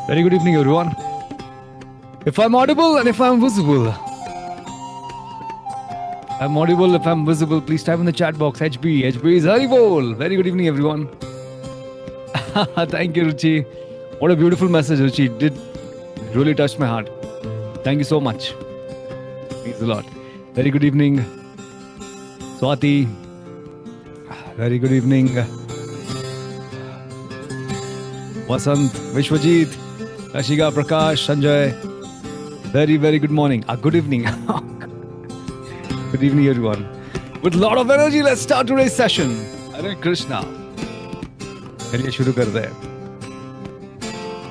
Very good evening, everyone. If I'm audible and if I'm visible, if I'm visible, please type in the chat box HB. HB is Haribol. Very good evening, everyone. Thank you, Ruchi. What a beautiful message, Ruchi. It did really touch my heart. Thank you so much. Means a lot. Very good evening, Swati. Very good evening, Vasant, Vishwajit, Kashika, Prakash, Sanjay. Very, very good morning. Good evening. Good evening, everyone. With a lot of energy, let's start today's session. Hare Krishna. चलिए शुरू करते हैं.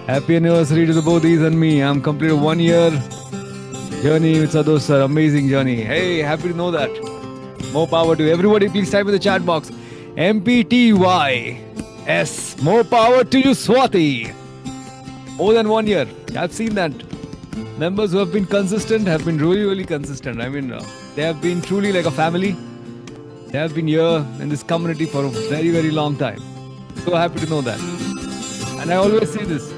Happy anniversary to the Bodhis and me. I'm completed 1 year journey with Sadhu sir. Amazing journey. Hey, happy to know that. More power to everybody. Please type in the chat box. MPTYS. More power to you, Swati. More than 1 year. I've seen that. Members who have been consistent have been really, really consistent. I mean, they have been truly like a family. They have been here in this community for a very, very long time. So happy to know that. And I always say this.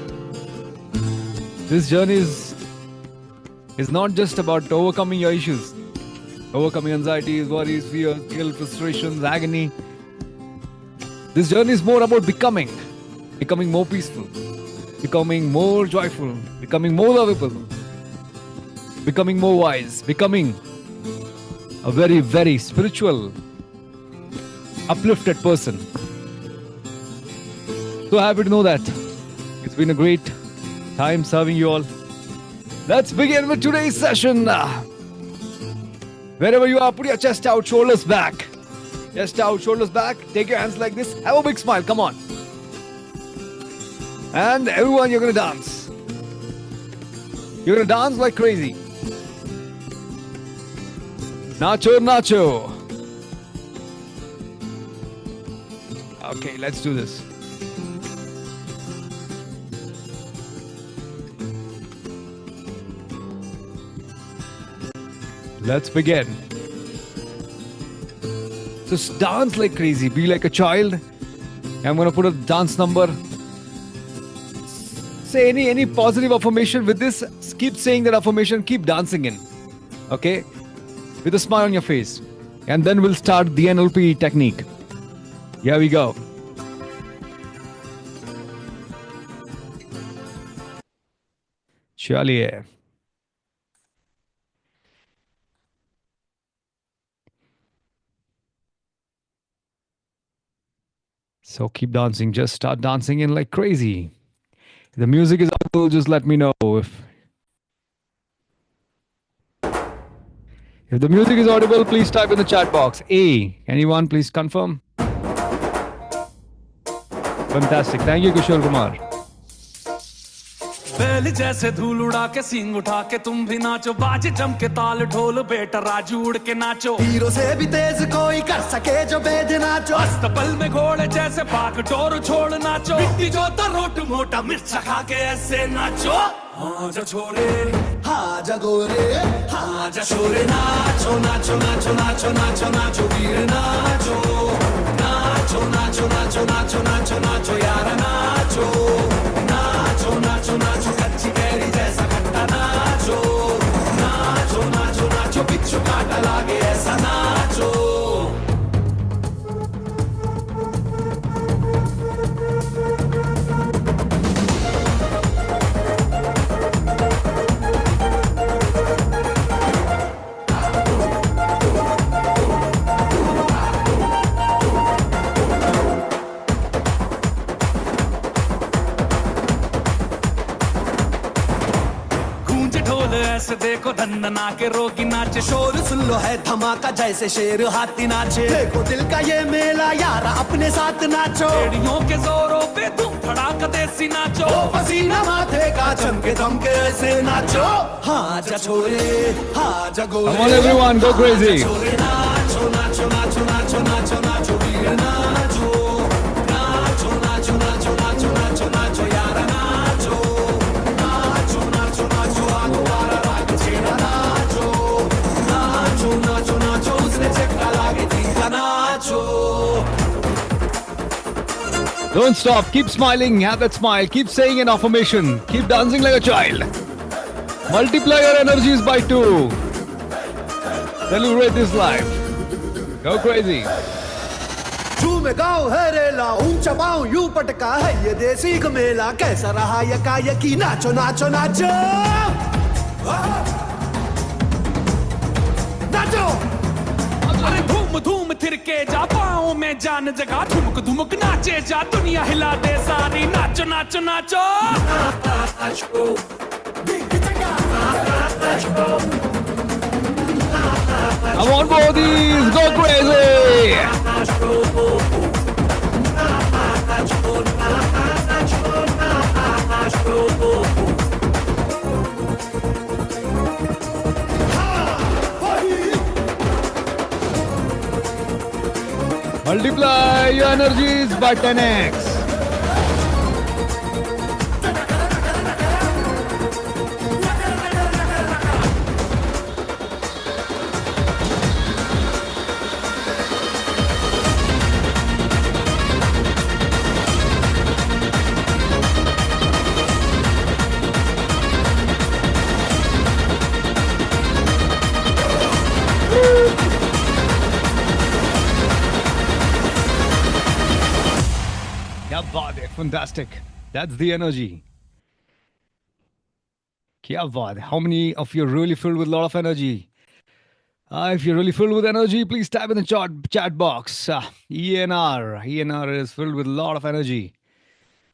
This journey is not just about overcoming your issues. Overcoming anxieties, worries, fears, guilt, frustrations, agony. This journey is more about becoming more peaceful, becoming more joyful, becoming more lovable, becoming more wise, becoming a very, very spiritual, uplifted person. So happy to know that. It's been a great time serving you all. Let's begin with today's session. Wherever you are, put your chest out, shoulders back. Chest out, shoulders back. Take your hands like this. Have a big smile. Come on. And everyone, you're going to dance. You're going to dance like crazy. Nacho, nacho. Okay, let's do this. Let's begin. Just dance like crazy. Be like a child. I'm going to put a dance number. Say any positive affirmation with this. Keep saying that affirmation. Keep dancing in. Okay? With a smile on your face. And then we'll start the NLP technique. Here we go. Chaliye. So keep dancing. Just start dancing in like crazy. If the music is audible, just let me know. If the music is audible, please type in the chat box. A. Anyone please confirm? Fantastic. Thank you, Kishore Kumar. बैल जैसे धूल उड़ा के सींग उठा के तुम भी नाचो बाजे चमके ताल ढोल बेटा राजू उड़ के नाचो हीरो से भी तेज कोई कर सके जो बेद नाचो अस्तबल में घोड़े जैसे भाग डोर छोड़ नाचो मिट्टी जो रोट मोटा मिर्च खा के ऐसे नाचो हाँ जा छोरे हाँ जा गोरे हाँ जा छोरे नाचो नाचो नाचो नाचो नाचो नाचो वीर नाचो नाचो नाचो नाचो नाचो नाचो नाचो यार नाचो नाचो नाचो नाचो कच्ची कैरी जैसा खट्टा नाचो नाचो नाचो नाचो बिच्छू काटा लागे ऐसा नाचो ऐसे देखो धंधना के रोगी नाचे शोर सुन लो है धमाका जैसे शेर हाथी नाचे देखो दिल का ये मेला यारा अपने साथ नाचो एड़ियों के जोरों पे तुम धड़ाका देसी नाचो पसीना माथे का चमके दमके ऐसे नाचो हाँ जा छोरे हाँ जा गोरे Come on everyone, go crazy. नाचो नाचो नाचो नाचो नाचो नाचो वीर नाचो नाचो नाचो नाचो नाचो नाचो नाचो यार नाचो नाचो नाचो नाचो आगो वारा राग छेड़ा नाचो नाचो नाचो नाचो उसने चक्का लागे तीन का नाचो Don't stop. Keep smiling. Have that smile. Keep saying an affirmation. Keep dancing like a child. Multiply your energies by 2. Celebrate this life. Go crazy. झूम गाँव है रेला ऊंचा पाँव यूं पटका है ये देसी मेला कैसा रहा यकायकी नाचो नाचो नाचो नाचो अरे धूम धूम थिरके जा पाँव में जान जगा धुमक धुमक नाचे जा दुनिया हिला दे सारी नाचो नाचो नाचो Come on, bodies. Go crazy. Multiply your energies by 10x. क्या बात है, fantastic. That's the energy. क्या बात है. How many of you are really filled with a lot of energy? If you're really filled with energy, please type in the chat box. ENR is filled with a lot of energy.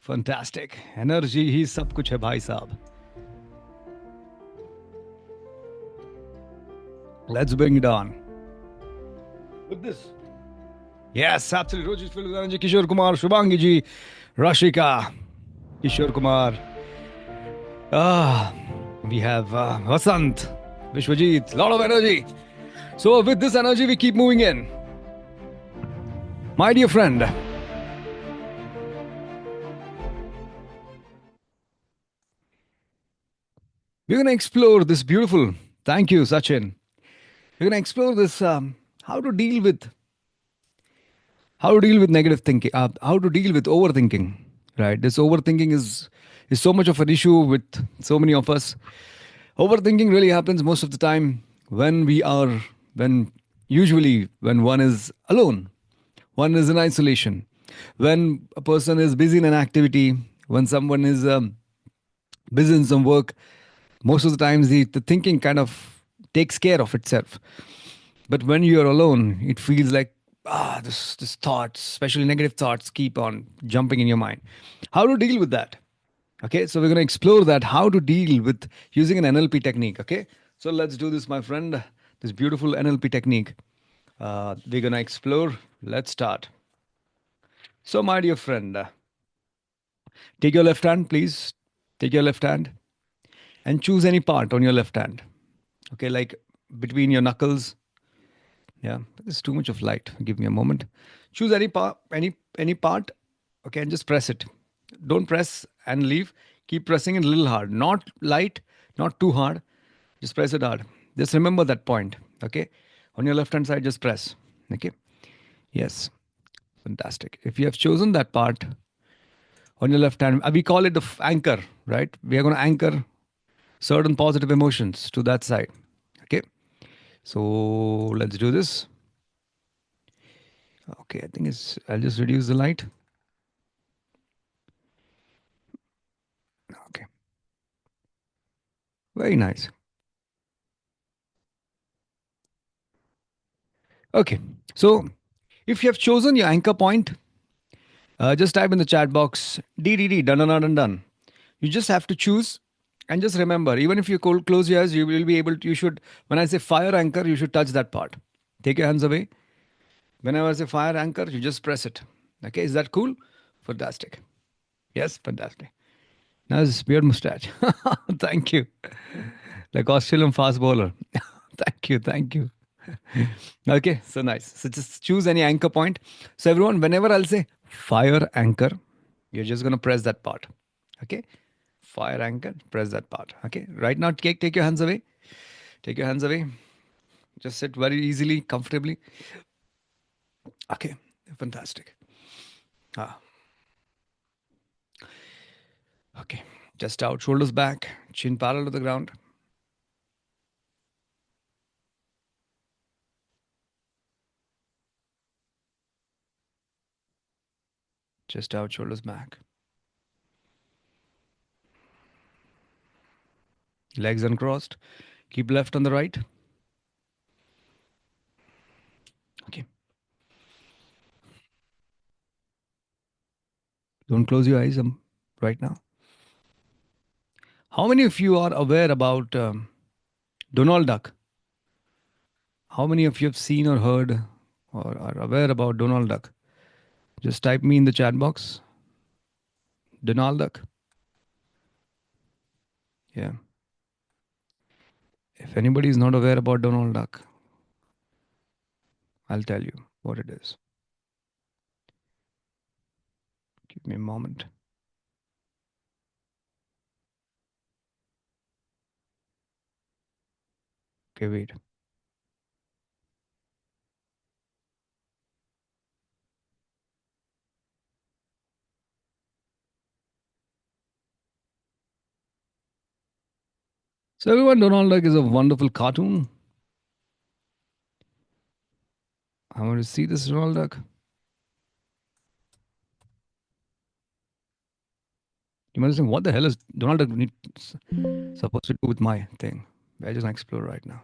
Fantastic. Energy ही सब कुछ है भाई साहब. Let's bring it on. With this. Yes, absolutely. Roji is filled with energy. Kishore Kumar, Shubhangi ji, Rashika, Kishore Kumar. We have Vasant, Vishwajit, lot of energy. So with this energy, we keep moving in. My dear friend, we're going to explore this beautiful, thank you, Sachin. We're going to explore this, how to deal with negative thinking, how to deal with overthinking, right? This overthinking is so much of an issue with so many of us. Overthinking really happens most of the time when usually when one is alone, one is in isolation, when a person is busy in an activity, when someone is busy in some work. Most of the times the thinking kind of takes care of itself. But when you're alone, it feels like this thoughts, especially negative thoughts, keep on jumping in your mind. How to deal with that? Okay, so we're going to explore that, how to deal with using an NLP technique. Okay, so let's do this, my friend. This beautiful NLP technique. We're going to explore. Let's start. So, my dear friend, take your left hand, please. Take your left hand and choose any part on your left hand. Okay, like between your knuckles. Yeah, there's too much of light. Give me a moment. Choose any part, any part. Okay, and just press it. Don't press and leave. Keep pressing it a little hard. Not light, not too hard. Just press it hard. Just remember that point. Okay, on your left hand side, just press. Okay, yes, fantastic. If you have chosen that part on your left hand, we call it the anchor, right? We are going to anchor certain positive emotions to that side. Okay. So let's do this. Okay, I think I'll just reduce the light. Okay. Very nice. Okay. So if you have chosen your anchor point, just type in the chat box, DDD, done. You just have to choose. And just remember, even if you close your eyes, you will be able to, you should, when I say fire anchor, you should touch that part. Take your hands away. Whenever I say fire anchor, you just press it. Okay, is that cool? Fantastic. Yes, fantastic. Nice beard mustache. Thank you. Like Australian fast bowler. Thank you. Okay, so nice. So just choose any anchor point. So everyone, whenever I'll say fire anchor, you're just going to press that part. Okay. Fire anchor, press that part. Okay. Right now, take your hands away. Take your hands away. Just sit very easily, comfortably. Okay. Fantastic. Okay. Chest out, shoulders back, chin parallel to the ground. Chest out, shoulders back. Legs uncrossed. Keep left on the right. Okay. Don't close your eyes right now. How many of you are aware about Donald Duck? How many of you have seen or heard or are aware about Donald Duck? Just type me in the chat box. Donald Duck. Yeah. If anybody is not aware about Donald Duck, I'll tell you what it is. Give me a moment. Okay, wait. So everyone, Donald Duck is a wonderful cartoon. I want to see this Donald Duck. You must think, what the hell is Donald Duck supposed to do with my thing? I just want to explore right now.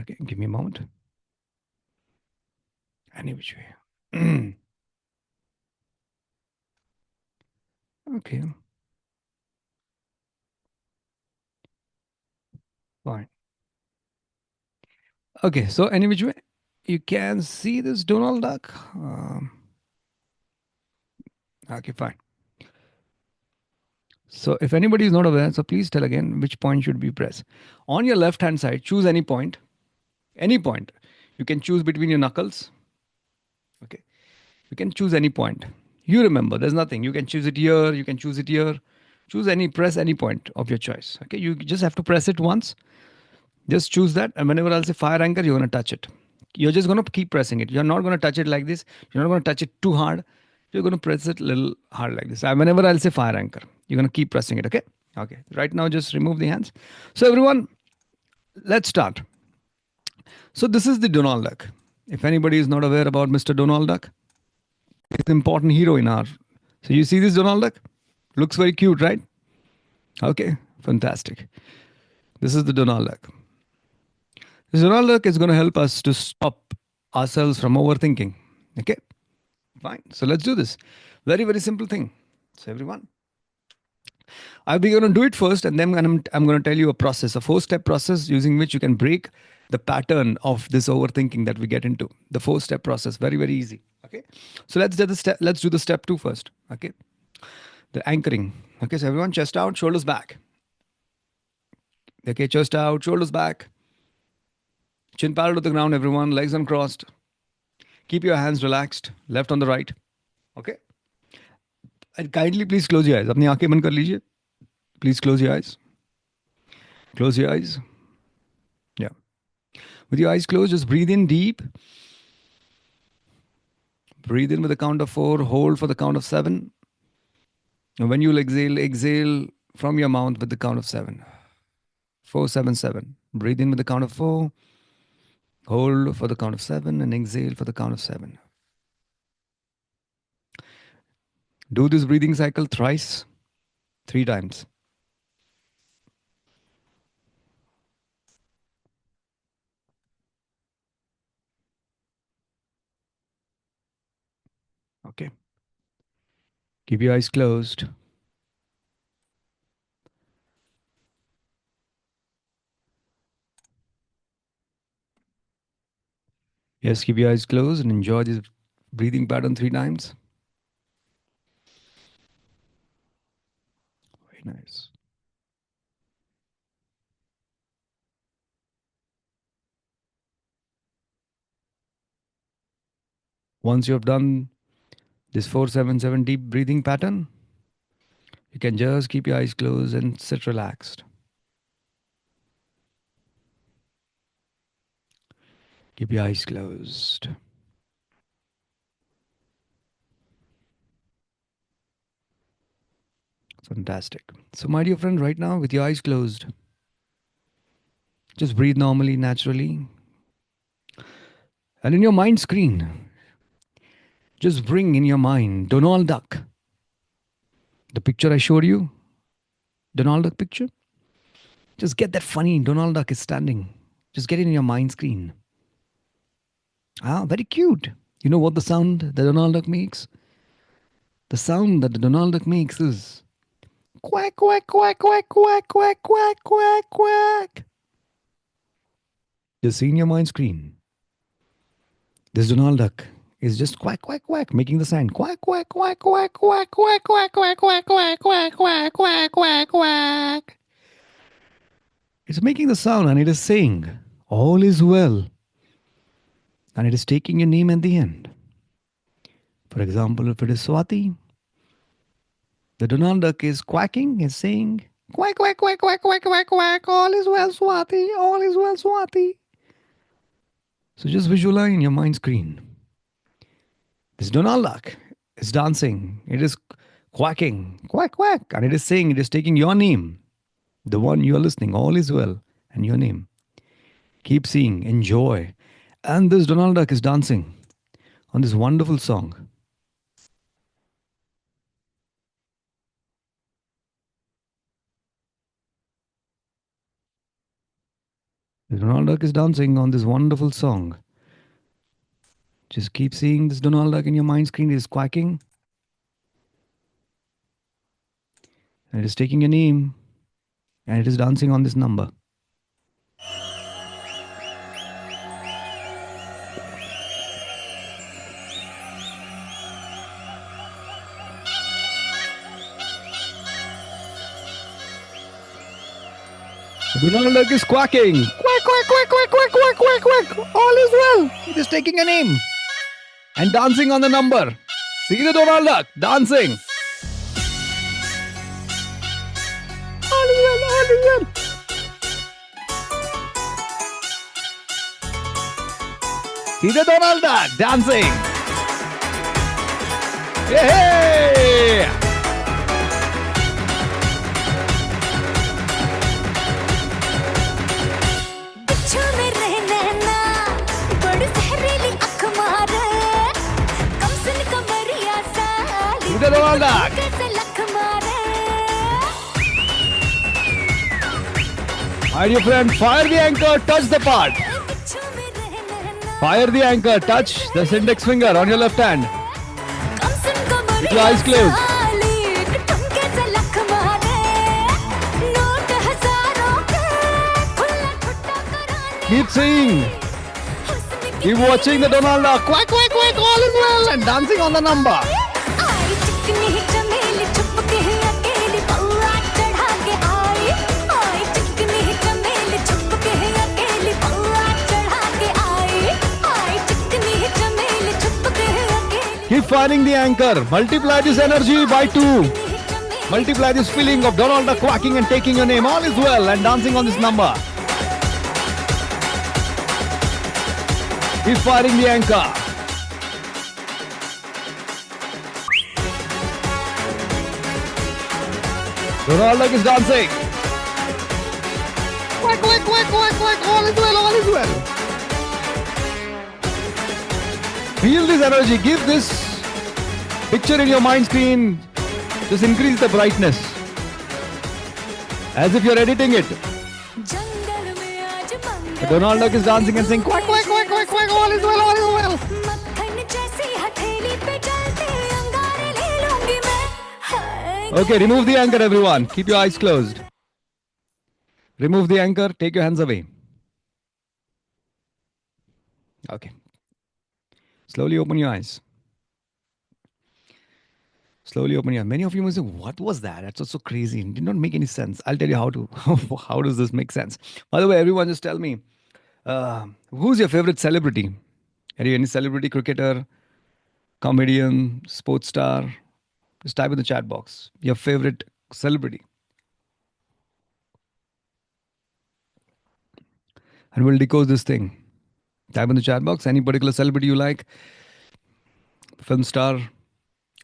Okay, give me a moment. Any which way. Okay, fine. Okay, so any which way, you can see this Donald Duck. Okay, fine. So if anybody is not aware, so please tell again which point should be pressed. On your left hand side, choose any point. Any point. You can choose between your knuckles. Okay. You can choose any point. You remember, there's nothing. You can choose it here, you can choose it here. Choose any, press any point of your choice. Okay. You just have to press it once. Just choose that. And whenever I'll say fire anchor, you're going to touch it. You're just going to keep pressing it. You're not going to touch it like this. You're not going to touch it too hard. You're going to press it a little hard like this. And whenever I'll say fire anchor, you're going to keep pressing it. Okay. Okay. Right now, just remove the hands. So, everyone, let's start. So, this is the Donald Duck. If anybody is not aware about Mr. Donald Duck, it's an important hero in our. So, you see this Donald Duck? Looks very cute, right? Okay. Fantastic. This is the Donald Duck. This Donald Duck is going to help us to stop ourselves from overthinking. Okay. Fine. So, let's do this. Very, very simple thing. So, everyone, I'll be going to do it first, and then I'm going to tell you a process, a 4-step process using which you can break the pattern of this overthinking that we get into. The 4-step process, very, very easy. Okay. So let's do the step. Let's do the step 2 first. Okay. The anchoring. Okay. So everyone, chest out, shoulders back. Okay. Chest out, shoulders back. Chin parallel to the ground. Everyone, legs uncrossed. Keep your hands relaxed, left on the right. Okay. And kindly please close your eyes. अपनी आंखें बंद कर लीजिए. Please close your eyes. Close your eyes. Yeah. With your eyes closed, just breathe in deep. Breathe in with the count of 4. Hold for the count of 7. And when you exhale, exhale from your mouth with the count of 7. 4, 7, 7. Breathe in with the count of 4. Hold for the count of 7 and exhale for the count of 7. Do this breathing cycle thrice, 3 times. Okay. Keep your eyes closed. Yes, keep your eyes closed and enjoy this breathing pattern 3 times. Very nice. Once you have done this 4-7-7 deep breathing pattern, you can just keep your eyes closed and sit relaxed. Keep your eyes closed. Fantastic. So, my dear friend, right now, with your eyes closed, just breathe normally, naturally. And in your mind screen, just bring in your mind Donald Duck. The picture I showed you, Donald Duck picture. Just get that funny Donald Duck is standing. Just get it in your mind screen. Ah, very cute. You know what the sound that Donald Duck makes? The sound that the Donald Duck makes is quack, quack, quack, quack, quack, quack, quack, quack, quack. Just see in your mind screen. This Donald Duck is just quack, quack, quack, making the sound quack, quack, quack, quack, quack, quack, quack, quack, quack, quack, quack, quack, quack, quack, quack. It's making the sound and it is saying, all is well. And it is taking your name at the end. For example, if it is Swati, the Donald Duck is quacking, is saying, quack, quack, quack, quack, quack, quack, quack, all is well, Swati, all is well, Swati. So just visualize in your mind screen. This Donald Duck is dancing. It is quacking, quack, quack. And it is saying, it is taking your name, the one you are listening, all is well, and your name. Keep seeing, enjoy. And this Donald Duck is dancing on this wonderful song. This Donald Duck is dancing on this wonderful song. Just keep seeing this Donald Duck in your mind screen. It is quacking. And it is taking your name. And it is dancing on this number. Donald Duck is quacking. Quack, quack, quack, quack, quack, quack, quack, quack. All is well. It is taking a name. And dancing on the number. See the Donald Duck dancing. All is well, all is well. See the Donald Duck dancing. Hey! See the Donald Duck. My dear friend, fire the anchor, touch the part. Fire the anchor, touch the index finger on your left hand. With your eyes closed. Keep seeing. Keep watching the Donald Duck. Quack, quack, quack, all is well. And dancing on the number. Keep firing the anchor. Multiply this energy by 2. Multiply this feeling of Donald Duck quacking and taking your name. All is well and dancing on this number. Keep firing the anchor. Donald Duck is dancing. Quack, quack, quack, quack, quack. All is well, all is well. Feel this energy. Give this picture in your mind screen. Just increase the brightness. As if you're editing it. The Donald Duck is dancing and saying quack, quack, quack, quack, quack. All is well, all is well. Okay, remove the anchor, everyone. Keep your eyes closed. Remove the anchor. Take your hands away. Okay. Slowly open your eyes. Slowly open your eyes. Many of you may say, what was that? That's so crazy. It did not make any sense. I'll tell you how to. How does this make sense? By the way, everyone just tell me, who's your favorite celebrity? Are you any celebrity cricketer, comedian, sports star? Just type in the chat box. Your favorite celebrity. And we'll decode this thing. Type in the chat box. Any particular celebrity you like. Film star,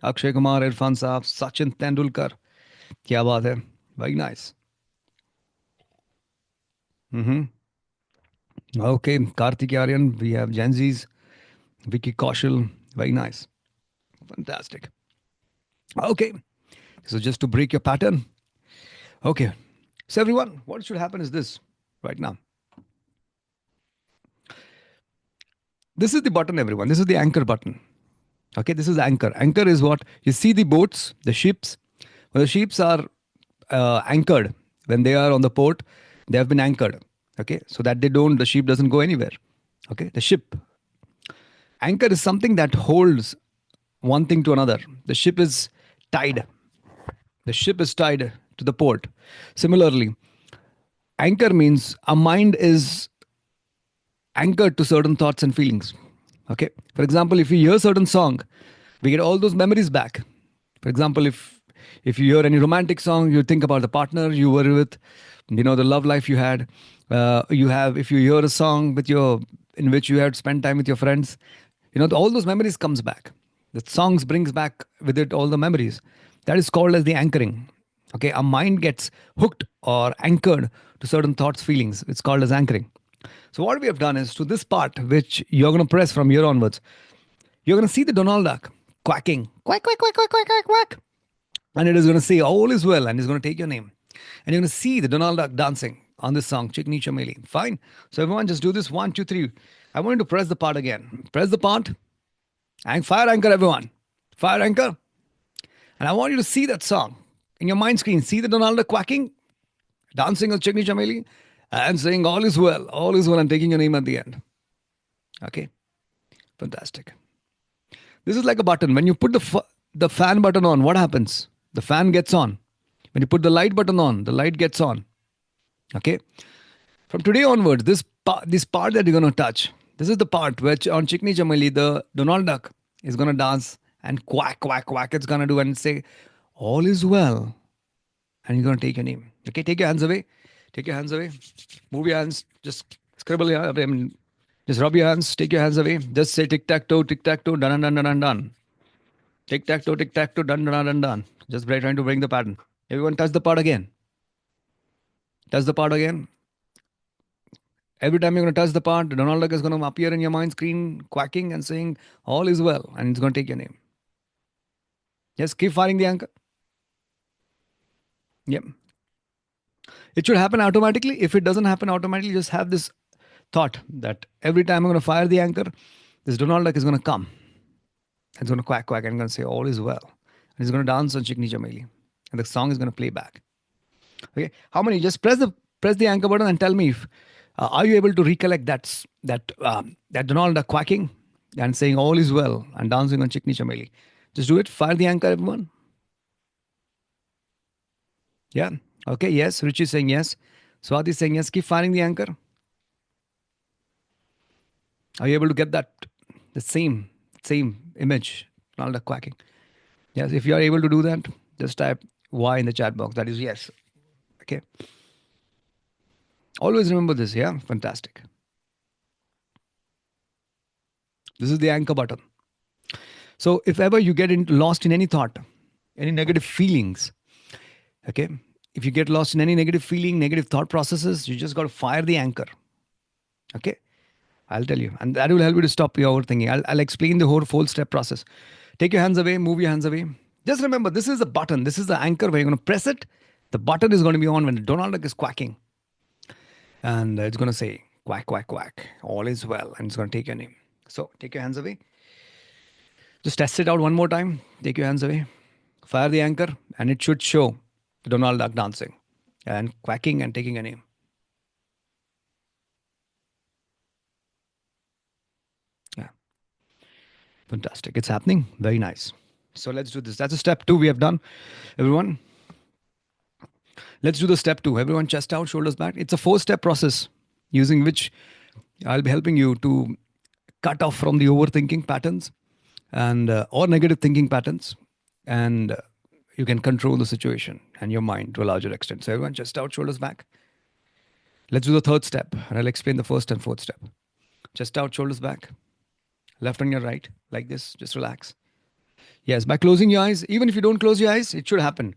Akshay Kumar, Irfan Saab, Sachin Tendulkar, Kya baat hai? Very nice. Okay, Karthik Aryan, we have Gen Z's, Vicky Kaushal, very nice. Fantastic. Okay, so just to break your pattern. Okay, so everyone, what should happen is this right now. This is the button, everyone. This is the anchor button. Okay, this is anchor. Anchor is what you see the boats, the ships. When the ships are anchored, when they are on the port, they have been anchored. Okay, so that the ship doesn't go anywhere. Okay, the ship. Anchor is something that holds one thing to another. The ship is tied. The ship is tied to the port. Similarly, anchor means a mind is anchored to certain thoughts and feelings. Okay. For example, if you hear a certain song, we get all those memories back. For example, if you hear any romantic song, you think about the partner you were with, the love life you had. If you hear a song in which you had spent time with your friends, all those memories comes back. The songs brings back with it all the memories. That is called as the anchoring. Okay, our mind gets hooked or anchored to certain thoughts, feelings. It's called as anchoring. So what we have done is to this part, which you're going to press from here onwards, you're going to see the Donald Duck quacking, quack, quack, quack, quack, quack, quack, quack. And it is going to say, all is well, and it's going to take your name. And you're going to see the Donald Duck dancing on this song, Chikni Chameli. Fine. So everyone just do this, 1, 2, 3. I want you to press the part again. Press the part and fire anchor, everyone. Fire anchor. And I want you to see that song in your mind screen. See the Donald Duck quacking, dancing on Chikni Chameli, and saying, all is well, and taking your name at the end. Okay. Fantastic. This is like a button. When you put the fan button on, what happens? The fan gets on. When you put the light button on, the light gets on. Okay. From today onwards, this part that you're going to touch, this is the part which on Chikni Chameli, the Donald Duck is going to dance and quack, quack, quack. It's going to do and say, all is well. And you're going to take your name. Okay. Take your hands away. Take your hands away. Move your hands. Just scribble here. Just rub your hands. Take your hands away. Just say tic-tac-toe, tic-tac-toe, done, done, done, done, done. Tic-tac-toe, tic-tac-toe, done, done, done, done. Just trying to bring the pattern. Everyone touch the part again. Touch the part again. Every time you're going to touch the part, Donald Duck is going to appear in your mind screen, quacking and saying, all is well. And it's going to take your name. Yes, keep firing the anchor. Yep. It should happen automatically. If it doesn't happen automatically, just have this thought that every time I'm going to fire the anchor, this Donald Duck is going to come. It's going to quack, quack, and going to say, all is well. And he's going to dance on Chikni Chameli. And the song is going to play back. Okay. How many? Just press the anchor button and tell me if are you able to recollect that Donald Duck quacking and saying all is well and dancing on Chikni Chameli. Just do it. Fire the anchor, everyone. Yeah. Okay. Yes. Ruchi is saying yes. Swati is saying yes. Keep firing the anchor. Are you able to get the same image, Donald Duck quacking? Yes. If you are able to do that, just type Y in the chat box. That is yes. Okay. Always remember this, yeah? Fantastic. This is the anchor button. So if ever you get lost in any thought, any negative feelings, okay? If you get lost in any negative feeling, negative thought processes, you just got to fire the anchor. Okay? I'll tell you. And that will help you to stop your overthinking. I'll explain the whole step process. Take your hands away, move your hands away. Just remember, this is the button. This is the anchor where you're going to press it. The button is going to be on when Donald Duck is quacking. And it's going to say, quack, quack, quack. All is well. And it's going to take your name. So take your hands away. Just test it out one more time. Take your hands away. Fire the anchor. And it should show Donald Duck dancing and quacking and taking a name. Yeah. Fantastic. It's happening. Very nice. So let's do this. That's a step 2 we have done. Everyone. Let's do the step 2. Everyone chest out, shoulders back. It's a 4-step process using which I'll be helping you to cut off from the overthinking patterns and or negative thinking patterns, and you can control the situation and your mind to a larger extent. So everyone chest out, shoulders back. Let's do the 3rd step, and I'll explain the 1st and 4th step. Chest out, shoulders back. Left on your right, like this. Just relax. Yes, by closing your eyes. Even if you don't close your eyes, it should happen.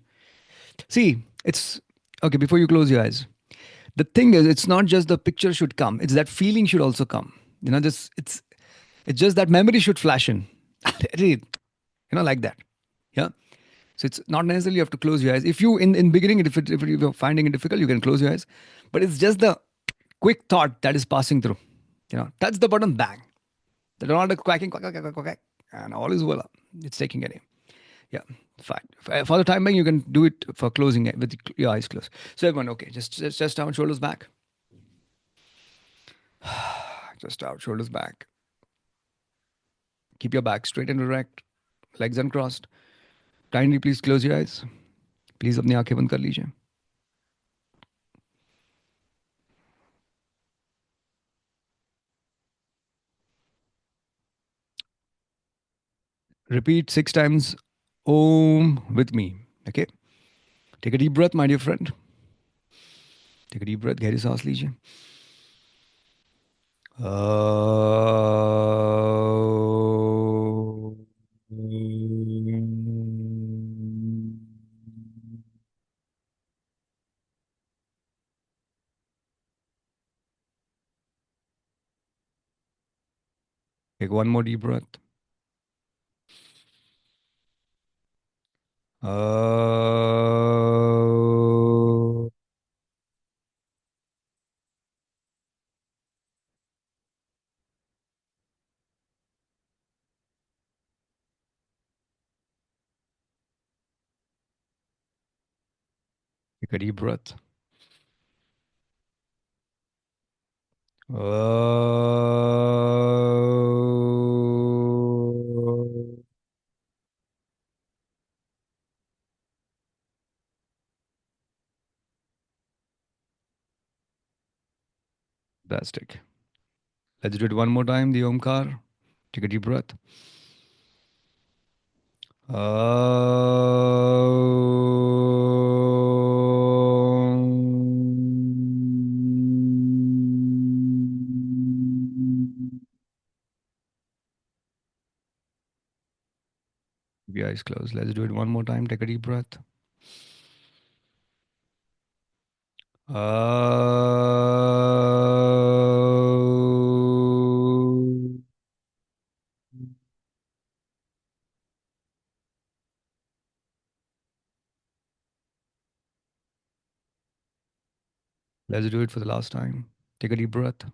See, it's okay. Before you close your eyes, the thing is, it's not just the picture should come; it's that feeling should also come. Just it's just that memory should flash in. Like that. Yeah. So it's not necessarily you have to close your eyes. If you in beginning, if you're finding it difficult, you can close your eyes. But it's just the quick thought that is passing through. Touch the button, bang. The not a quacking, quack, quack, quack, quack, quack, and all is voila. It's taking it in. Yeah, fine. For the time being, you can do it for closing it with your eyes closed. So everyone, okay, just down, shoulders back. Just out, shoulders back. Keep your back straight and erect, legs uncrossed. Kindly please close your eyes. Please अपनी आंखें बंद कर लीजिए. Repeat 6 times Om with me. Okay? Take a deep breath, my dear friend. Take a deep breath. गहरी सांस लीजिए. Take one more deep breath. Take a deep breath. Fantastic. Let's do it one more time. The Omkar. Take a deep breath. Keep your eyes closed. Let's do it one more time. Take a deep breath. Let's do it for the last time. Take a deep breath.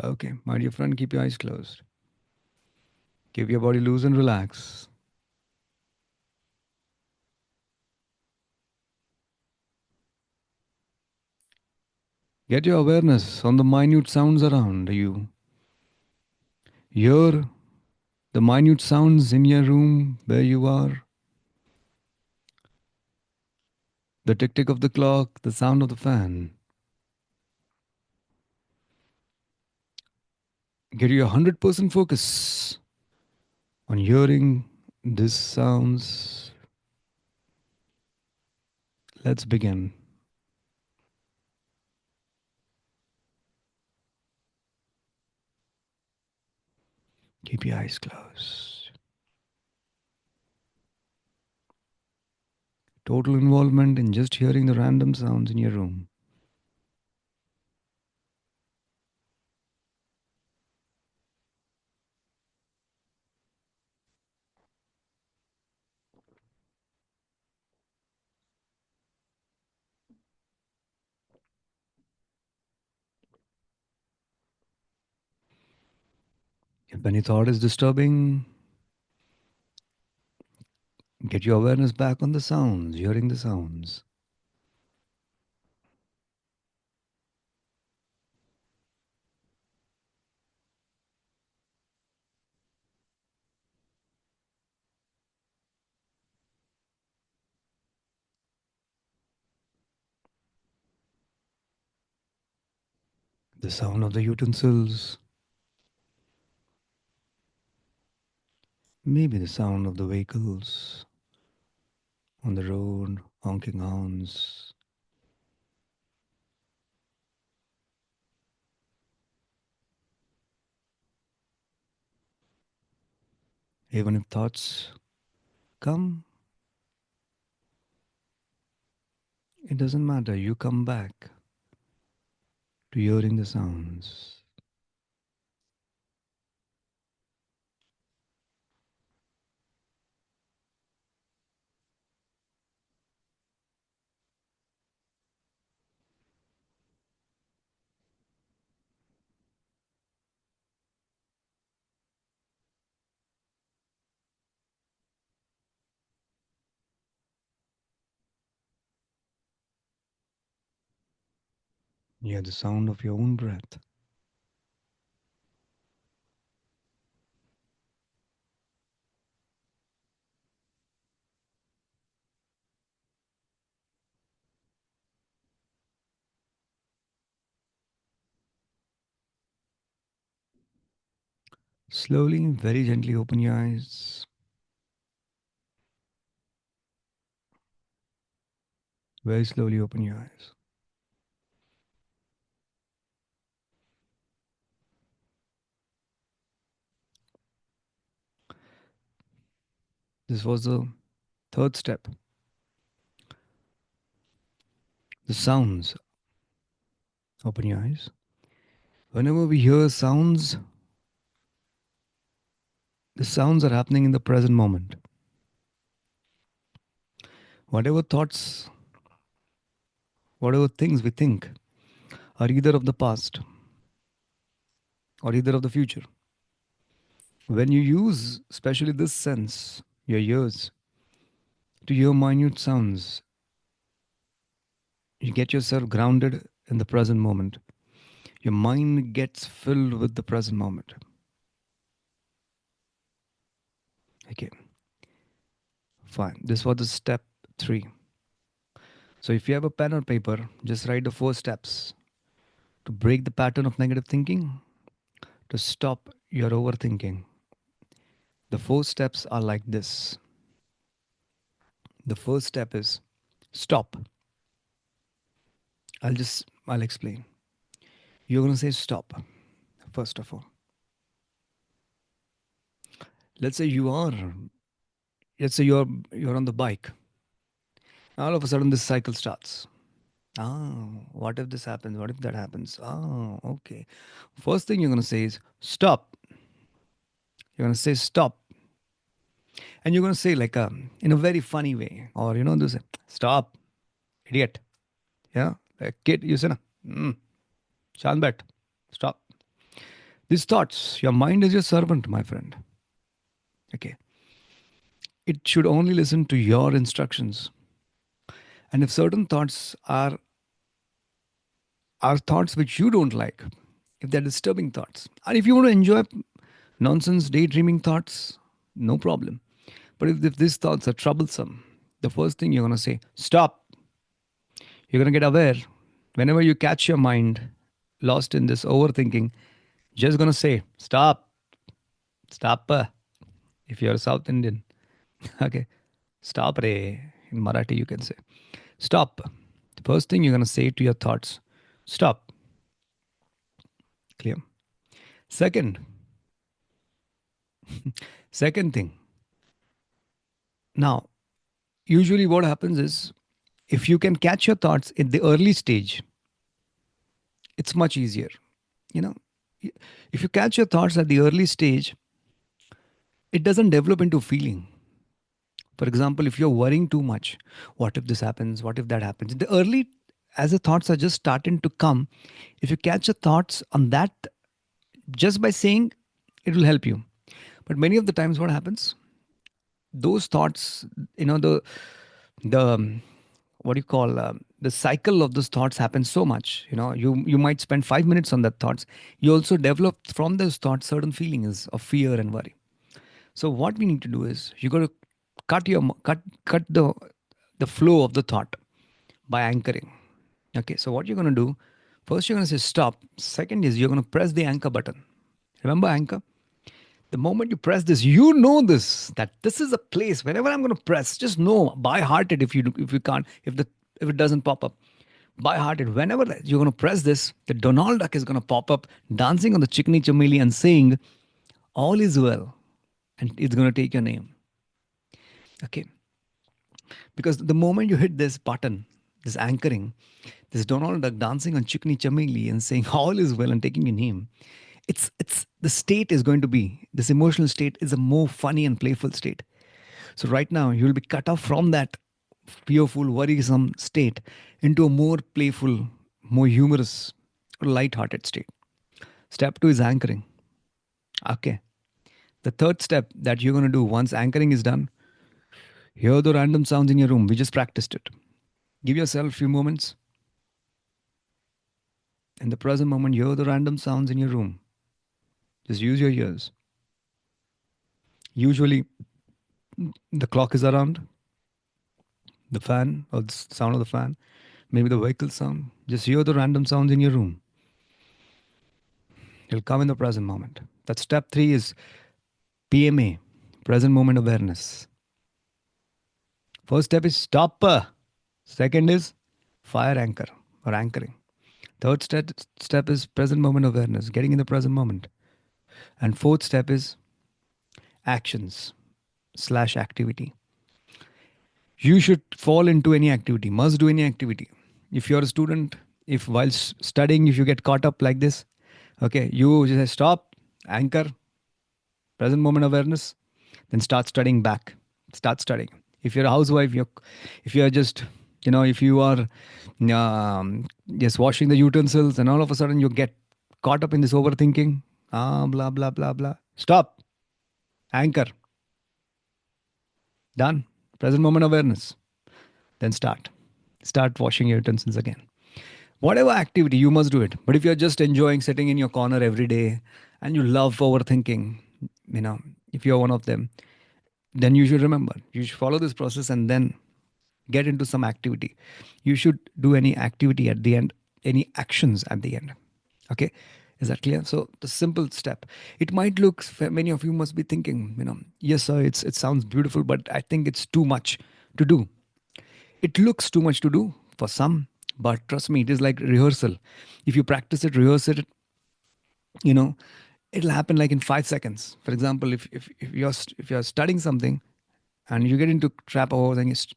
Okay, my dear friend, keep your eyes closed. Keep your body loose and relax. Get your awareness on the minute sounds around you. Hear the minute sounds in your room where you are. The tick tick of the clock, the sound of the fan. Get your 100% focus on hearing these sounds. Let's begin. Keep your eyes closed. Total involvement in just hearing the random sounds in your room. If any thought is disturbing, get your awareness back on the sounds, hearing the sounds. The sound of the utensils, Maybe the sound of the vehicles on the road, honking horns. Even if thoughts come, it doesn't matter. You come back to hearing the sounds. You hear the sound of your own breath. Slowly, very gently open your eyes. Very slowly open your eyes. This was the third step. The sounds. Open your eyes. Whenever we hear sounds, the sounds are happening in the present moment. Whatever thoughts, whatever things we think are either of the past or either of the future. When you use, especially this sense, your ears, to hear minute sounds, you get yourself grounded in the present moment. Your mind gets filled with the present moment. Okay, fine. This was the step 3. So if you have a pen or paper, just write the 4 steps to break the pattern of negative thinking, to stop your overthinking. The 4 steps are like this. The first step is stop. I'll explain. You're going to say stop, first of all. Let's say you're on the bike. All of a sudden this cycle starts. What if this happens? What if that happens? Okay. First thing you're going to say is stop. You're going to say stop. And you're going to say like in a very funny way. Or this stop, idiot. Yeah, like kid, you say, Shanbet, stop. These thoughts, your mind is your servant, my friend. Okay. It should only listen to your instructions. And if certain thoughts are thoughts which you don't like, if they're disturbing thoughts, and if you want to enjoy nonsense, daydreaming thoughts, no problem. But if these thoughts are troublesome, the first thing you're going to say, stop. You're going to get aware. Whenever you catch your mind lost in this overthinking, just going to say, stop. Stop. If you're South Indian. Okay. Stop. Re. In Marathi, you can say, stop. The first thing you're going to say to your thoughts, stop. Clear? Second thing. Now, usually what happens is if you can catch your thoughts in the early stage, it's much easier. If you catch your thoughts at the early stage, it doesn't develop into feeling. For example, if you're worrying too much, what if this happens? What if that happens? The early, as the thoughts are just starting to come, if you catch the thoughts on that, just by saying, it will help you. But many of the times what happens, those thoughts, the what do you call the cycle of those thoughts happens so much. You might spend 5 minutes on that thoughts. You also develop from those thoughts certain feelings of fear and worry. So what we need to do is you got to cut the flow of the thought by anchoring. Okay, so what you're going to do, first you're going to say stop. Second is you're going to press the anchor button. Remember anchor? The moment you press this, you know this, that this is a place. Whenever I'm going to press, just know by heart it. If you can't, if it doesn't pop up, by heart it. Whenever you're going to press this, the Donald Duck is going to pop up, dancing on the chickeny chameli and saying, "All is well," and it's going to take your name. Okay, because the moment you hit this button, this anchoring, this Donald Duck dancing on chickeny chameli and saying, "All is well," and taking your name, it's the state is going to be, this emotional state is a more funny and playful state. So right now you will be cut off from that fearful, worrisome state into a more playful, more humorous, light-hearted state. Step 2 is anchoring. Okay. The third step that you're going to do once anchoring is done, hear the random sounds in your room. We just practiced it. Give yourself a few moments. In the present moment, hear the random sounds in your room. Just use your ears. Usually, the clock is around, the fan or the sound of the fan, maybe the vehicle sound. Just hear the random sounds in your room. It'll come in the present moment. That step 3 is PMA, present moment awareness. First step is stop. Second is fire anchor or anchoring. Third step is present moment awareness, getting in the present moment. And fourth step is actions/activity. You should fall into any activity, must do any activity. If you're a student, if while studying, if you get caught up like this, okay, you just stop, anchor, present moment awareness, then start studying back. Start studying. If you're a housewife, if you're just, if you are just washing the utensils and all of a sudden you get caught up in this overthinking, blah, blah, blah, blah. Stop. Anchor. Done. Present moment awareness. Then start. Start washing your utensils again. Whatever activity, you must do it. But if you're just enjoying sitting in your corner every day and you love overthinking, if you're one of them, then you should remember, you should follow this process and then get into some activity. You should do any activity at the end, any actions at the end. Okay. Is that clear? So the simple step, it might look, many of you must be thinking, yes, sir, it sounds beautiful, but I think it's too much to do. It looks too much to do for some, but trust me, it is like rehearsal. If you practice it, rehearse it, it'll happen like in 5 seconds. For example, if you're studying something and you get into trap of overthinking,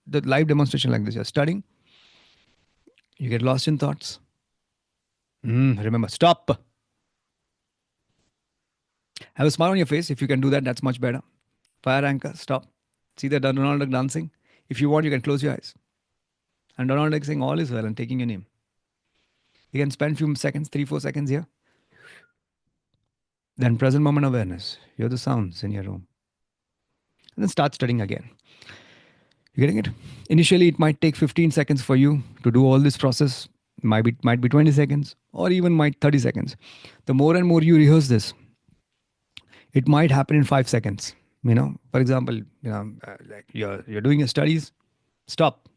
the live demonstration like this, you're studying, you get lost in thoughts. Remember, stop. Have a smile on your face. If you can do that, that's much better. Fire anchor, stop. See the Donald Duck dancing? If you want, you can close your eyes. And Donald Duck saying all is well and taking your name. You can spend a few seconds, 3-4 seconds here. Then present moment awareness. Hear the sounds in your room. And then start studying again. You getting it? Initially, it might take 15 seconds for you to do all this process. Might be 20 seconds or even might 30 seconds. The more and more you rehearse this, it might happen in 5 seconds. For example, like you're doing your studies, stop.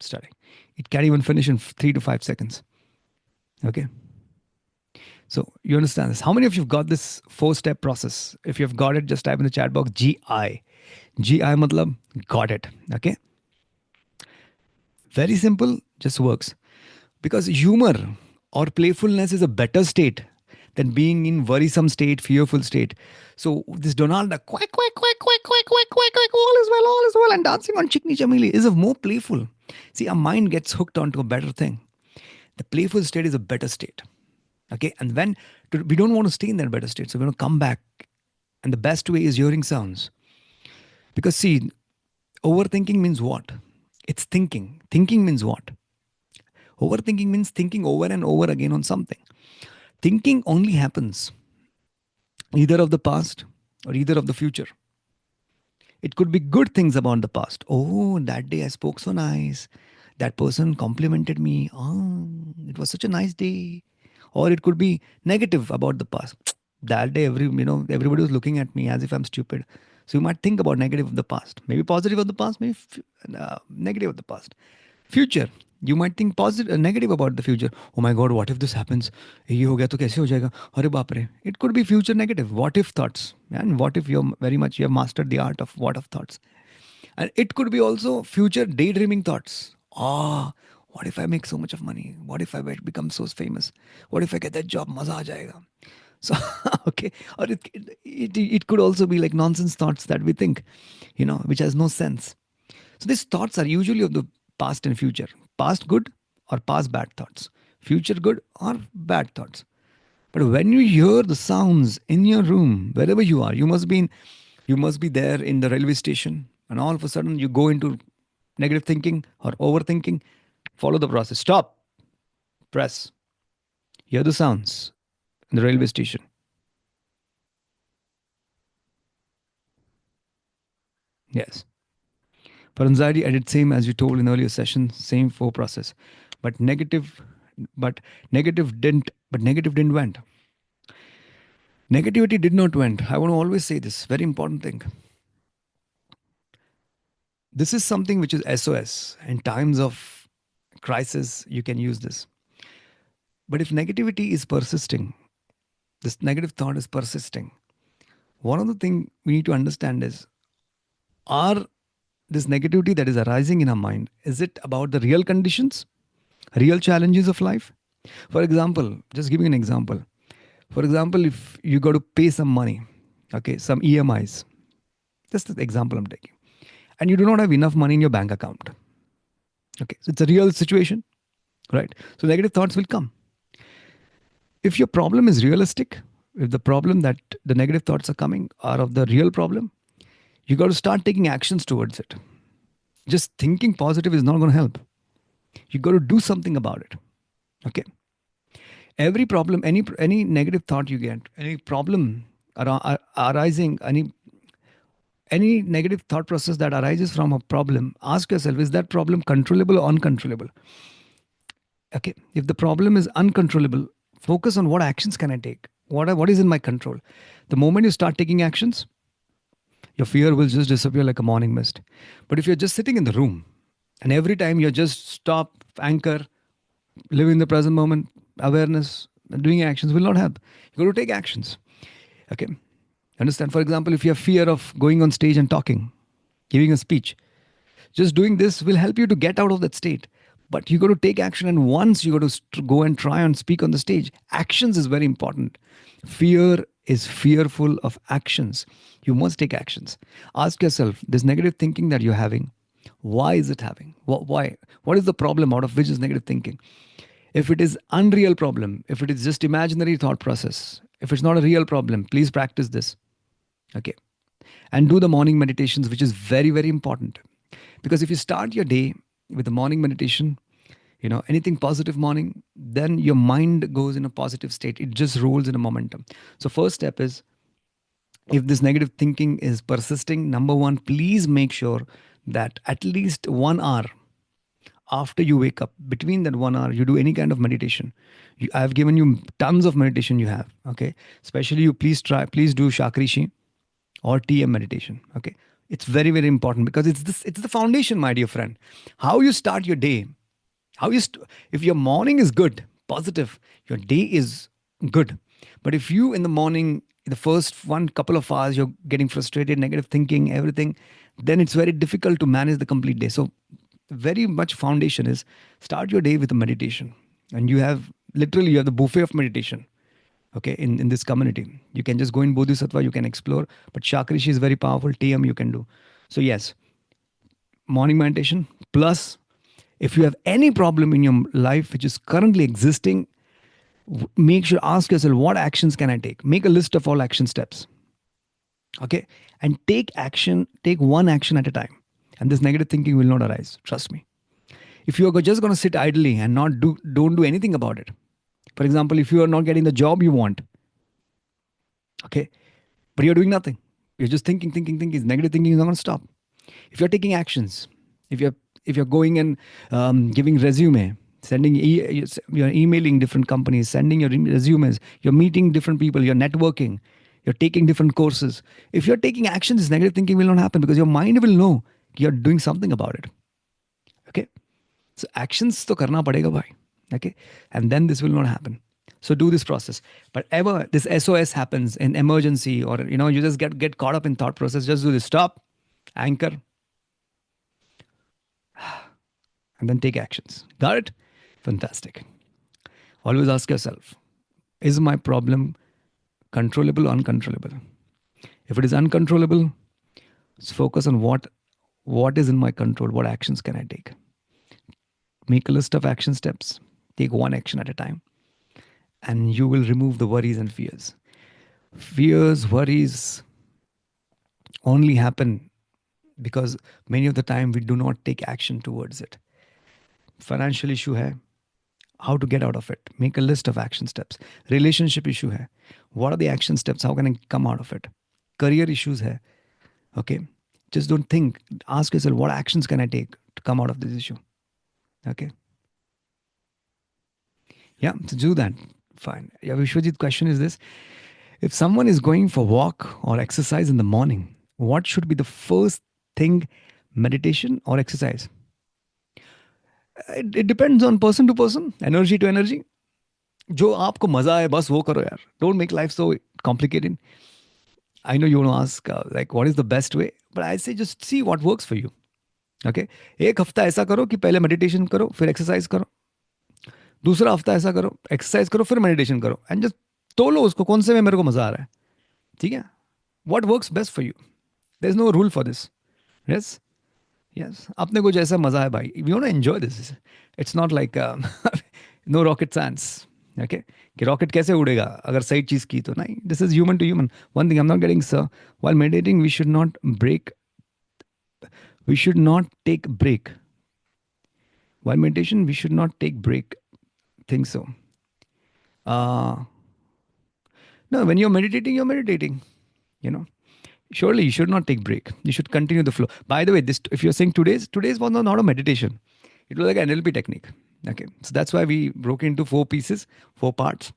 Studying. It can even finish in 3 to 5 seconds. Okay. So you understand this. How many of you have got this 4-step process? If you've got it, just type in the chat box GI. GI matlab got it. Okay. Very simple, just works. Because humor or playfulness is a better state than being in worrisome state, fearful state. So this Donald Duck, quack, quack, quack, quack, quack, quack, quack, quack, all is well, and dancing on Chickney Chameli is a more playful. See, our mind gets hooked onto a better thing. The playful state is a better state. Okay, and we don't want to stay in that better state, so we're going to come back. And the best way is hearing sounds. Because see, overthinking means what? It's thinking. Thinking means what? Overthinking means thinking over and over again on something. Thinking only happens either of the past or either of the future. It could be good things about the past. Oh, that day I spoke so nice. That person complimented me. Oh, it was such a nice day. Or it could be negative about the past. That day, everybody was looking at me as if I'm stupid. So you might think about negative of the past. Maybe positive of the past, maybe negative of the past. Future. You might think positive, negative about the future. Oh my God, what if this happens? ये हो गया तो कैसे हो जाएगा? अरे बाप रे. It could be future negative. What if thoughts? And what if you have mastered the art of what if thoughts? And it could be also future daydreaming thoughts. Ah, what if I make so much of money? What if I become so famous? What if I get that job? Maza aa jayega. So, okay. Or it could also be like nonsense thoughts that we think, which has no sense. So these thoughts are usually of the past and future. Past good or past bad thoughts. Future good or bad thoughts. But when you hear the sounds in your room, wherever you are, you must be there in the railway station, and all of a sudden you go into negative thinking or overthinking. Follow the process. Stop. Press. Hear the sounds in the railway station. Yes. For anxiety, I did same as you told in earlier session, same 4 process. But negative didn't went. Negativity did not went. I want to always say this, very important thing. This is something which is SOS. In times of crisis, you can use this. But if negativity is persisting, this negative thought is persisting, one of the things we need to understand is, are this negativity that is arising in our mind, is it about the real conditions, real challenges of life? For example, just giving an example. For example, if you got to pay some money, okay, some EMIs, just the example I'm taking, and you do not have enough money in your bank account. Okay, so it's a real situation, right? So negative thoughts will come. If your problem is realistic, if the problem that the negative thoughts are coming are of the real problem, you got to start taking actions towards it. Just thinking positive is not going to help. You got to do something about it. Okay. Every problem, any negative thought you get, any problem arising, any negative thought process that arises from a problem, ask yourself, is that problem controllable or uncontrollable? Okay. If the problem is uncontrollable, focus on what actions can I take? What is in my control? The moment you start taking actions, your fear will just disappear like a morning mist. But if you're just sitting in the room and every time you just stop, anchor, live in the present moment, awareness, doing actions will not help. You got to take actions. Okay. Understand? For example, if you have fear of going on stage and talking, giving a speech, just doing this will help you to get out of that state. But you got to take action, and once you got to go and try and speak on the stage, actions is very important. Fear is fearful of actions. You must take actions. Ask yourself, this negative thinking that you're having, why is it having? Why? What is the problem out of which is negative thinking? If it is unreal problem, if it is just imaginary thought process, if it's not a real problem, please practice this. Okay. And do the morning meditations, which is very, very important. Because if you start your day with the morning meditation, anything positive morning, then your mind goes in a positive state. It just rolls in a momentum. So first step is, if this negative thinking is persisting, number one, please make sure that at least 1 hour after you wake up, between that 1 hour, you do any kind of meditation. I've given you tons of meditation you have. Okay. Especially you please do Shakrishi or TM meditation. Okay. It's very, very important because it's the foundation, my dear friend. How you start your day, if your morning is good, positive, your day is good. But if you in the morning, the first couple of hours, you're getting frustrated, negative thinking, everything, then it's very difficult to manage the complete day. So very much foundation is start your day with a meditation. And you have the buffet of meditation. Okay, in this community. You can just go in Bodhisattva, you can explore. But Shakrishi is very powerful. TM you can do. So yes, morning meditation. Plus, if you have any problem in your life which is currently existing, make sure, ask yourself, what actions can I take? Make a list of all action steps. Okay, and take action, take one action at a time. And this negative thinking will not arise. Trust me. If you are just going to sit idly and don't do anything about it. For example, if you are not getting the job you want, okay, but you're doing nothing. You're just thinking. Negative thinking is not going to stop. If you're taking actions, if you're going and giving resume, you're emailing different companies, sending your resumes, you're meeting different people, you're networking, you're taking different courses. If you're taking actions, this negative thinking will not happen because your mind will know you're doing something about it. Okay. So actions to karna padega bhai. Okay, and then this will not happen. So do this process. But ever this SOS happens in emergency, or you just get caught up in thought process, just do this. Stop, anchor, and then take actions. Got it? Fantastic. Always ask yourself, is my problem controllable or uncontrollable? If it is uncontrollable, focus on what is in my control. What actions can I take? Make a list of action steps. Take one action at a time. And you will remove the worries and fears. Fears, worries only happen because many of the time we do not take action towards it. Financial issue hai, how to get out of it. Make a list of action steps. Relationship issue hai, what are the action steps? How can I come out of it? Career issues hai, okay? Just don't think. Ask yourself, what actions can I take to come out of this issue? Okay? Yeah, to do that. Fine. Yeah, Vishwajit, question is this. If someone is going for walk or exercise in the morning, what should be the first thing, meditation or exercise? It depends on person to person, energy to energy. जो आपको मजा है बस वो करो यार. Don't make life so complicated. I know you want to ask like what is the best way, but I say just see what works for you. Okay? एक हफ्ता ऐसा करो कि पहले meditation करो, फिर exercise करो. दूसरा हफ्ता ऐसा करो, एक्सरसाइज करो, फिर मेडिटेशन करो, एंड जस्ट तोलो उसको कौन से में मेरे को मजा आ रहा है. ठीक है? What works best for you. There is no rule for this. Yes, yes, अपने को जैसा मजा है भाई, we want to enjoy this. It's not like no rocket science. Okay, कि रॉकेट कैसे उड़ेगा अगर सही चीज की तो नहीं. This is human to human. One thing I am not getting, sir, while meditating we should not break, we should not take break. While meditation, we should not take break. Think so. No, when you're meditating, you're meditating. You know, surely you should not take break. You should continue the flow. By the way, this, if you're saying today's was not a meditation. It was like an NLP technique. Okay, so that's why we broke into 4 pieces, 4 parts.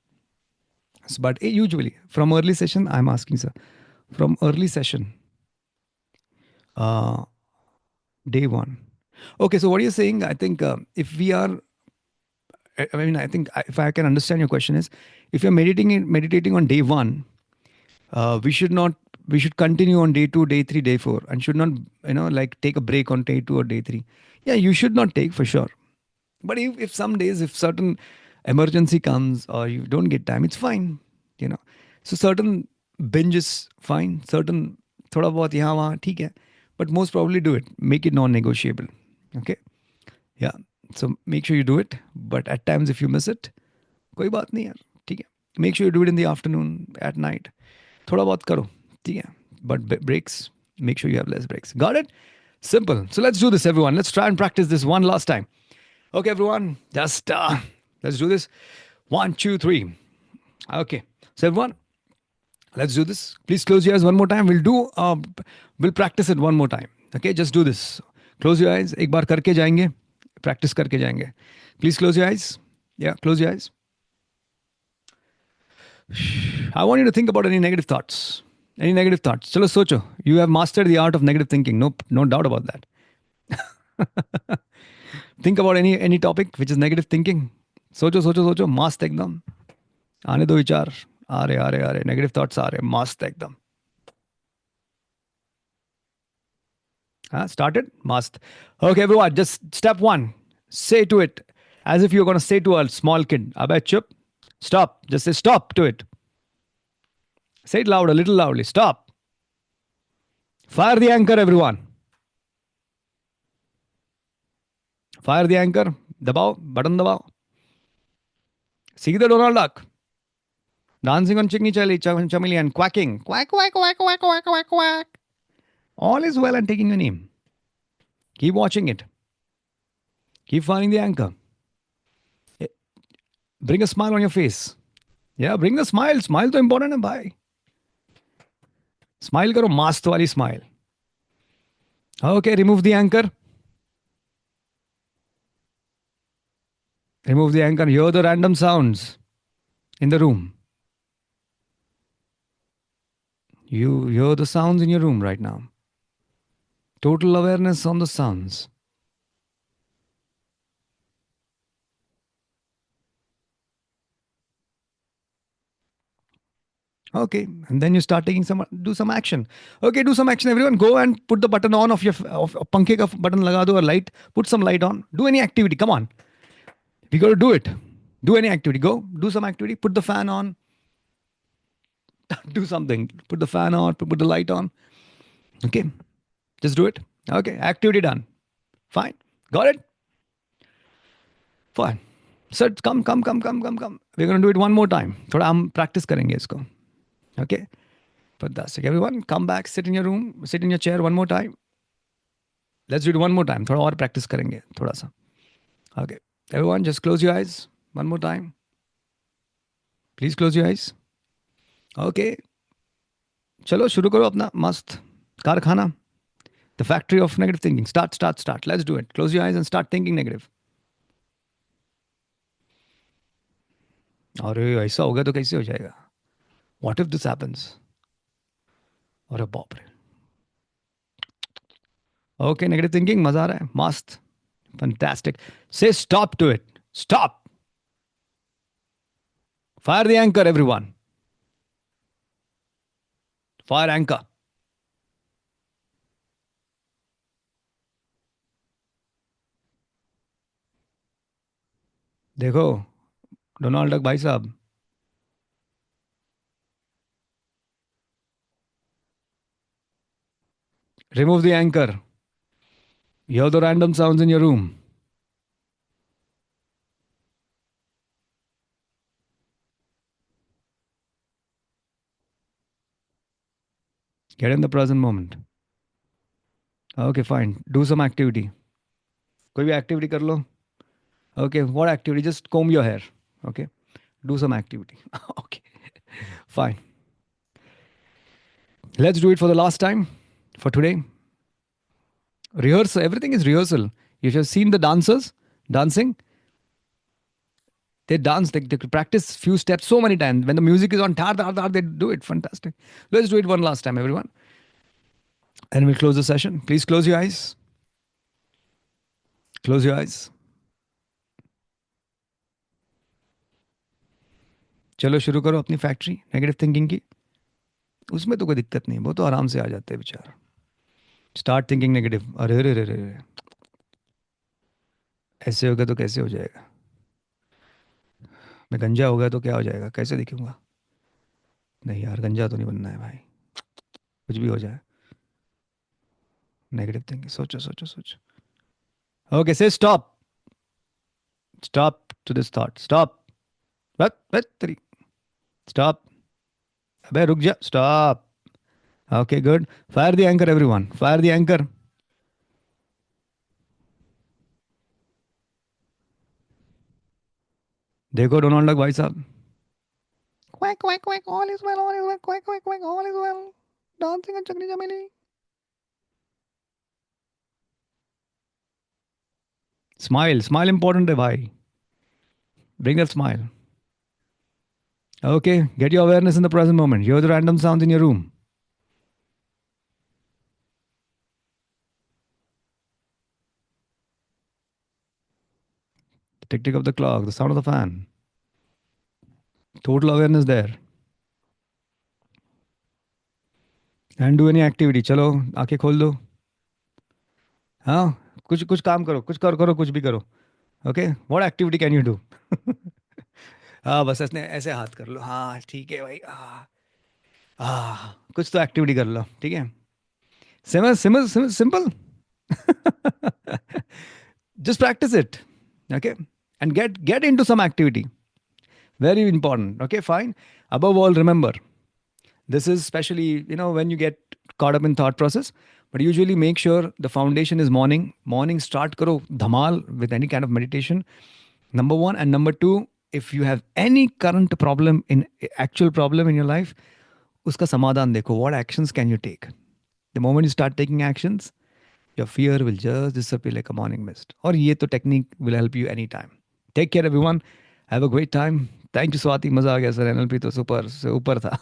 So, but usually from early session, I'm asking, sir, from early session, day 1. Okay, so what you're saying, I think if we are, I mean, I think if I can understand your question is, if you're meditating on day 1, we should continue on day 2, day 3, day 4, and should not, like take a break on day 2 or day 3. Yeah, you should not take for sure. But if some days, if certain emergency comes or you don't get time, it's fine, So certain binges, fine. Certain thoda bahut yahan wahan, theek hai. But most probably do it. Make it non-negotiable. Okay? Yeah. So make sure you do it. But at times if you miss it, koi baat nahi yaar. ठीक है. Make sure you do it in the afternoon, at night. थोड़ा बहुत करो. ठीक है. But breaks, make sure you have less breaks. Got it? Simple. So let's do this, everyone. Let's try and practice this one last time. Okay, everyone. Just let's do this. 1, 2, 3. Okay. So everyone, let's do this. Please close your eyes one more time. We'll practice it one more time. Okay, just do this. Close your eyes. एक बार करके जाएंगे. Practice करके जाएंगे. Please close your eyes. Yeah, close your eyes. I want you to think about any negative thoughts. Any negative thoughts. Chalo socho. You have mastered the art of negative thinking. No doubt about that. Think about any topic which is negative thinking. सोचो मस्त एकदम. आने दो विचार. आ रहे negative thoughts आ रहे मस्त एकदम. Started? Mast. Okay, everyone, just step 1. Say to it as if you're going to say to a small kid, Abhay chup. Stop. Just say stop to it. Say it loud, a little loudly. Stop. Fire the anchor, everyone. Fire the anchor. Dabao. Button dabao. See the Donald Duck. Dancing on Chigni Chamili and quacking. Quack, quack, quack, quack, quack, quack, quack. All is well and taking your name. Keep watching it. Keep firing the anchor. Bring a smile on your face. Yeah, bring the smile. Smile to important hai bhai. Smile karo, mast wali smile. Okay, remove the anchor. Remove the anchor. Hear the random sounds in the room. You hear the sounds in your room right now. Total awareness on the sounds. Okay, and then you start taking do some action. Okay, do some action. Everyone, go and put the button on of your of pankhe ka button laga do or light. Put some light on. Do any activity. Come on, we got to do it. Do any activity. Go do some activity. Put the fan on. Do something. Put the fan on. Put the light on. Okay, just do it. Okay, activity done. Fine. Got it. Fine. So come. We're gonna do it one more time. थोड़ा हम practice करेंगे इसको. Okay. Fantastic. Everyone, come back, sit in your room, sit in your chair one more time. Let's do it one more time. थोड़ा और practice करेंगे थोड़ा सा. Okay. Everyone, just close your eyes one more time. Please close your eyes. Okay. चलो शुरू करो अपना मस्त कारखाना. The factory of negative thinking. Start. Let's do it. Close your eyes and start thinking negative. अरे ऐसा होगा तो कैसे हो जाएगा? What if this happens? अरे बाप रे. Okay, negative thinking, मजा आ रहा है. मस्त. Fantastic. Say stop to it. Stop. Fire the anchor, everyone. Fire anchor. देखो डोनाल्ड डक भाई साहब, remove the anchor. Hear the random sounds in your room. Get in the present moment. Okay, fine. Do some activity. कोई भी activity कर लो. Okay, what activity? Just comb your hair. Okay, do some activity. Okay, fine. Let's do it for the last time for today. Rehearsal. Everything is rehearsal. You have seen the dancers dancing. They dance. They practice few steps so many times. When the music is on, tar, they do it. Fantastic. Let's do it one last time, everyone. And we'll close the session. Please close your eyes. Close your eyes. चलो शुरू करो अपनी factory negative thinking की. उसमें तो कोई दिक्कत नहीं, वो तो आराम से आ जाते हैं बेचारा. Start thinking negative. अरे रे रे रे रे, ऐसे होगा तो कैसे हो जाएगा? मैं गंजा हो गया तो क्या हो जाएगा? कैसे दिखूंगा? नहीं यार, गंजा तो नहीं बनना है भाई, कुछ भी हो जाए. Negative thinking. सोचो. Okay, say stop. Stop to this thought. Stop. बस स्टॉप. अबे रुक जा. Stop. Okay, good. Fire the anchor, everyone. Fire the anchor. देखो डोनाल्ड डक भाई साहब. Quack, quack, quack. All is well. Quack, quack, quack. All is well. Dancing on Chakri Jamini. Smile important है भाई. Bring that smile. Okay, get your awareness in the present moment. Hear the random sounds in your room. The tick of the clock, the sound of the fan. Total awareness there. And do any activity. चलो आंखें खोल दो. हाँ, कुछ काम करो, कुछ भी करो. Okay, what activity can you do? हाँ, बस ऐसे हाथ कर लो. हाँ ठीक है भाई. कुछ तो एक्टिविटी कर लो. ठीक है. Simple. Just practice it. Okay, and get into some activity. Very important. Okay, fine. Above all, remember, this is especially, when you get caught up in thought process, but usually make sure the foundation is morning. Start karo dhamal with any kind of meditation. Number one. And number two, if you have any current problem, actual problem in your life, uska samadhan dekho. What actions can you take? The moment you start taking actions, your fear will just disappear like a morning mist. Or ye to technique will help you anytime. Take care, everyone. Have a great time. Thank you, Swati. Maza aa gaya, sir. NLP to super se upar tha.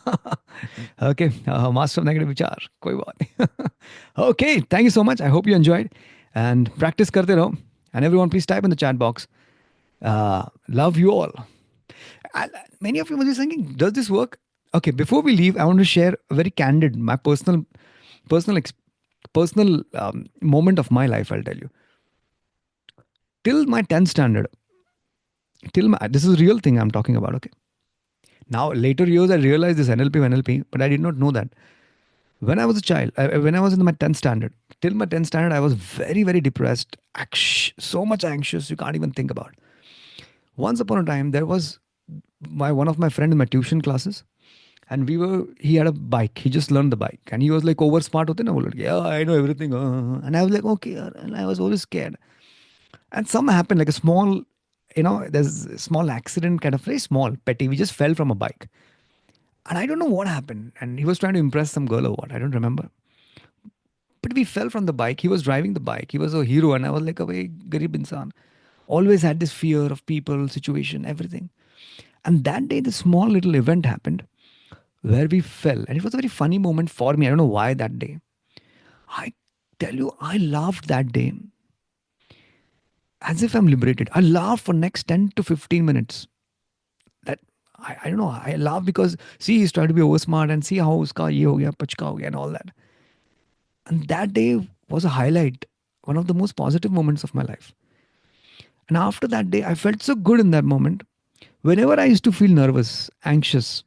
Okay. Master of negative vichar. Koi baat nahi. Okay. Thank you so much. I hope you enjoyed. And practice karte raho. And everyone, please type in the chat box. Love you all. Many of you must be thinking, does this work? Okay, before we leave, I want to share a very candid, my personal, ex- personal moment of my life. I'll tell you. Till my 10th standard, this is a real thing I'm talking about. Okay. Now, later years, I realized this NLP, but I did not know that. When I was a child, when I was in my 10th standard, till my 10th standard, I was very, very depressed, so much anxious, you can't even think about. Once upon a time, there was one of my friend in my tuition classes, and he had a bike. He just learned the bike, and he was like over smart. Hote na, wo ladke, yeah, I know everything. And I was like, okay, and I was always scared. And something happened, like a small, there's a small accident, kind of very small, petty. We just fell from a bike. And I don't know what happened. And he was trying to impress some girl or what. I don't remember. But we fell from the bike. He was driving the bike. He was a hero. And I was like a very garib insan. Always had this fear of people, situation, everything. And that day, the small little event happened where we fell. And it was a very funny moment for me. I don't know why that day. I tell you, I laughed that day as if I'm liberated. I laughed for next 10 to 15 minutes. That I don't know. I laugh because see, he's trying to be over smart and see how uska ye ho gaya, pachka ho gaya and all that. And that day was a highlight, one of the most positive moments of my life. And after that day, I felt so good in that moment. Whenever I used to feel nervous, anxious,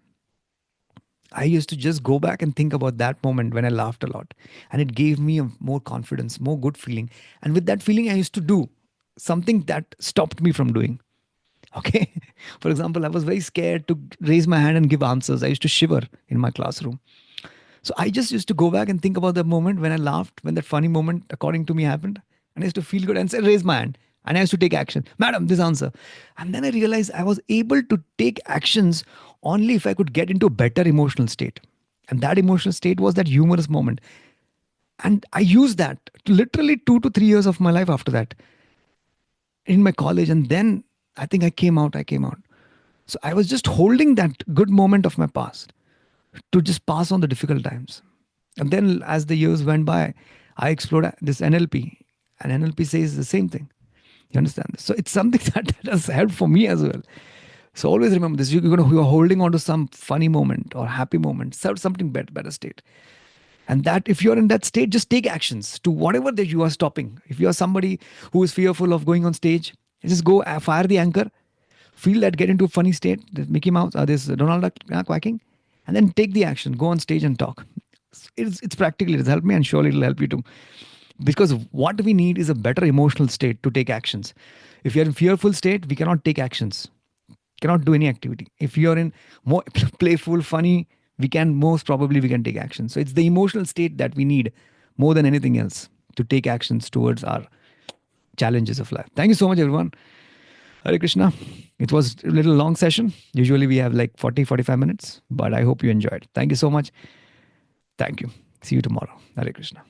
I used to just go back and think about that moment when I laughed a lot. And it gave me a more confidence, more good feeling. And with that feeling, I used to do something that stopped me from doing. Okay. For example, I was very scared to raise my hand and give answers. I used to shiver in my classroom. So I just used to go back and think about that moment when I laughed, when that funny moment, according to me, happened. And I used to feel good and say, raise my hand. And I used to take action. Madam, this answer. And then I realized I was able to take actions only if I could get into a better emotional state. And that emotional state was that humorous moment. And I used that literally 2 to 3 years of my life after that in my college. And then I think I came out. So I was just holding that good moment of my past to just pass on the difficult times. And then as the years went by, I explored this NLP, and NLP says the same thing. You understand this? So it's something that has helped for me as well. So always remember this. You're holding on to some funny moment or happy moment, something better state. And that if you're in that state, just take actions to whatever that you are stopping. If you are somebody who is fearful of going on stage, just go fire the anchor, feel that, get into a funny state, this Mickey Mouse, this Donald Duck quacking, and then take the action, go on stage and talk. It's practical. It's helped me, and surely it'll help you too. Because what we need is a better emotional state to take actions. If you're in fearful state, we cannot take actions, cannot do any activity. If you're in more playful, funny, we can take action. So it's the emotional state that we need more than anything else to take actions towards our challenges of life. Thank you so much, everyone. Hare Krishna. It was a little long session. Usually we have like 40-45 minutes, but I hope you enjoyed. Thank you so much. Thank you. See you tomorrow. Hare Krishna.